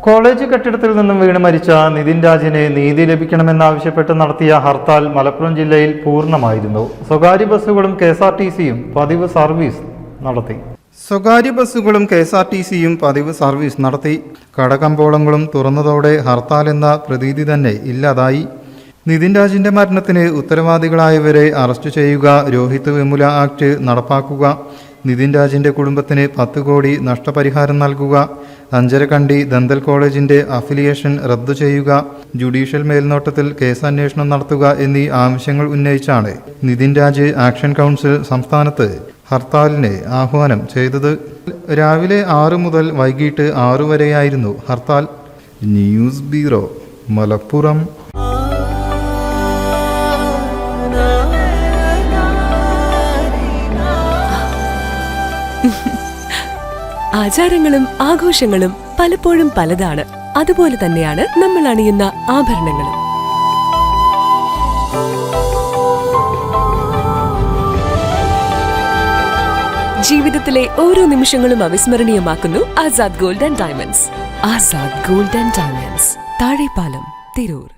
College കെട്ടിടത്തിൽ നിന്നും വീണ് മരിച്ച നിതിൻ രാജിന് നീതി ലഭിക്കണമെന്നാവശ്യപ്പെട്ട് നടത്തിയ ഹർത്താൽ മലപ്പുറം ജില്ലയിൽ പൂർണ്ണമായിരുന്നു. സ്വകാര്യ ബസ്സുകളും KSRTCയും പതിവ് സർവീസ് നടത്തി. കടകമ്പോളങ്ങളും തുറന്നതോടെ ഹർത്താൽ എന്ന പ്രതീതി തന്നെ ഇല്ലാതായി. നിതിൻ രാജിന്റെ മരണത്തിന് ഉത്തരവാദികളായവരെ അറസ്റ്റ് ചെയ്യുക, രോഹിത് വെമുല ആക്ട് നടപ്പാക്കുക, നിതിൻ രാജിന്റെ കുടുംബത്തിന് 10 കോടി നഷ്ടപരിഹാരം നൽകുക, അഞ്ചരക്കണ്ടി ദന്തൽ കോളേജിന്റെ അഫിലിയേഷൻ റദ്ദു ചെയ്യുക, ജുഡീഷ്യൽ മേൽനോട്ടത്തിൽ കേസന്വേഷണം നടത്തുക എന്നീ ആവശ്യങ്ങൾ ഉന്നയിച്ചാണ് നിതിൻ രാജ് ആക്ഷൻ കൗൺസിൽ സംസ്ഥാനത്ത് ഹർത്താലിന് ആഹ്വാനം ചെയ്തത്. രാവിലെ 6 മുതൽ വൈകിട്ട് 6 വരെയായിരുന്നു ഹർത്താൽ. News bureau, Malappuram. ആചാരങ്ങളും ആഘോഷങ്ങളും പലപ്പോഴും പലതാണ്. അതുപോലെ തന്നെയാണ് നമ്മൾ അണിയുന്ന ആഭരണങ്ങളും. ജീവിതത്തിലെ ഓരോ നിമിഷങ്ങളും അവിസ്മരണീയമാക്കുന്നു Azad gold and diamonds. Azad gold and diamonds, Thazhepalam, Tirur.